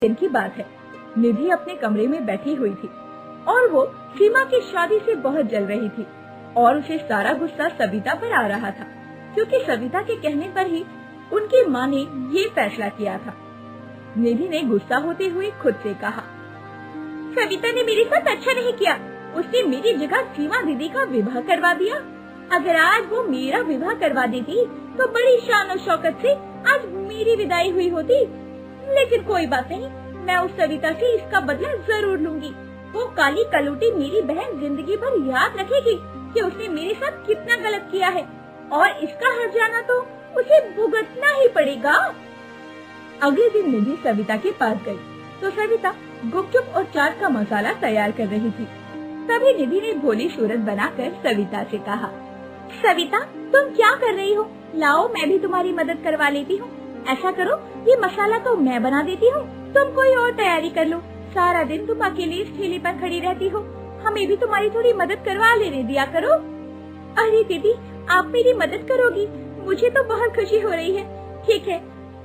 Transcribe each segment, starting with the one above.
दिन की बात है। निधि अपने कमरे में बैठी हुई थी और वो सीमा की शादी से बहुत जल रही थी और उसे सारा गुस्सा सविता पर आ रहा था, क्योंकि सविता के कहने पर ही उनकी माँ ने ये फैसला किया था। निधि ने गुस्सा होते हुए खुद से कहा, सविता ने मेरे साथ अच्छा नहीं किया। उसने मेरी जगह सीमा दीदी का विवाह करवा दिया। अगर आज वो मेरा विवाह करवा देती तो बड़ी शान और शौकत से आज मेरी विदाई हुई होती। लेकिन कोई बात नहीं, मैं उस सविता से इसका बदला जरूर लूंगी। वो काली कलूटी मेरी बहन जिंदगी भर याद रखेगी कि उसने मेरे साथ कितना गलत किया है और इसका हर्जाना तो उसे भुगतना ही पड़ेगा। अगले दिन निधि सविता के पास गई तो सविता गुपचुप और चाट का मसाला तैयार कर रही थी। तभी निधि ने भोली सूरत बनाकर सविता से कहा, सविता तुम क्या कर रही हो? लाओ मैं भी तुम्हारी मदद करवा लेती हूँ। ऐसा करो, ये मसाला तो मैं बना देती हूँ, तुम कोई और तैयारी कर लो। सारा दिन तुम अकेले इस ठेले पर खड़ी रहती हो, हमें भी तुम्हारी थोड़ी मदद करवा लेने दिया करो। अरे दीदी, आप मेरी मदद करोगी? मुझे तो बहुत खुशी हो रही है। ठीक है,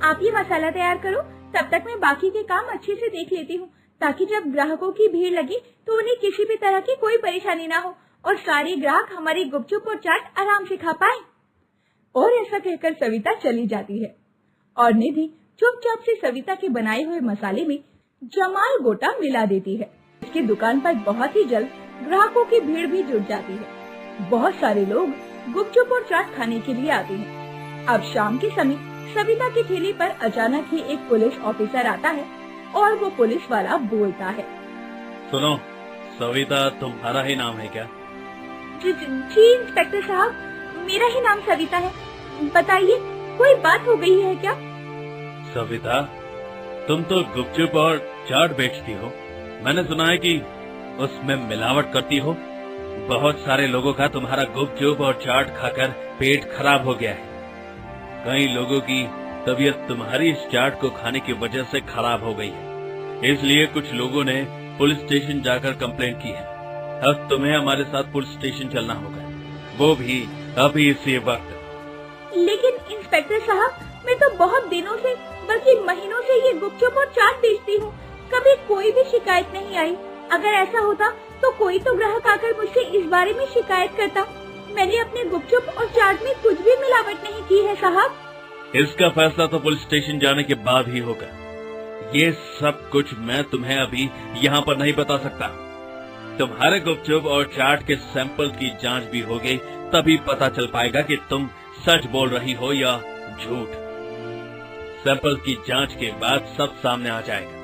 आप ये मसाला तैयार करो, तब तक मैं बाकी के काम अच्छे से देख लेती हूँ, ताकि जब ग्राहकों की भीड़ लगे तो उन्हें किसी भी तरह की कोई परेशानी ना हो और सारे ग्राहक हमारी गुपचुप और चाट आराम से खा पाए। और ऐसा कहकर सविता चली जाती है और निधि चुपचाप से सविता के बनाए हुए मसाले में जमाल गोटा मिला देती है। इसकी दुकान पर बहुत ही जल्द ग्राहकों की भीड़ भी जुट जाती है। बहुत सारे लोग गुपचुप और चाट खाने के लिए आते हैं। अब शाम के समय सविता के ठेले पर अचानक ही एक पुलिस ऑफिसर आता है और वो पुलिस वाला बोलता है, सुनो सविता, तुम्हारा ही नाम है क्या? जी इंस्पेक्टर साहब, मेरा ही नाम सविता है। बताइए, कोई बात हो गई है क्या? सविता, तुम तो गुपचुप और चाट बेचती हो। मैंने सुना है कि उसमें मिलावट करती हो। बहुत सारे लोगों का तुम्हारा गुपचुप और चाट खाकर पेट खराब हो गया है। कई लोगों की तबीयत तुम्हारी इस चाट को खाने की वजह से खराब हो गई है। इसलिए कुछ लोगों ने पुलिस स्टेशन जाकर कंप्लेंट की है। अब तुम्हें हमारे साथ पुलिस स्टेशन चलना होगा, वो भी अभी इसी वक्त। लेकिन इंस्पेक्टर साहब, मैं तो बहुत दिनों से बल्कि महीनों से ये गुपचुप और चाट बेचती हूँ, कभी कोई भी शिकायत नहीं आई। अगर ऐसा होता तो कोई तो ग्राहक आकर मुझसे इस बारे में शिकायत करता। मैंने अपने गुपचुप और चाट में कुछ भी मिलावट नहीं की है साहब। इसका फैसला तो पुलिस स्टेशन जाने के बाद ही होगा। ये सब कुछ मैं तुम्हें अभी यहाँ पर नहीं बता सकता। तुम्हारे गुपचुप और चाट के सैंपल की जांच भी हो गई, तभी पता चल पाएगा कि तुम सच बोल रही हो या झूठ। सैंपल की जांच के बाद सब सामने आ जाएगा।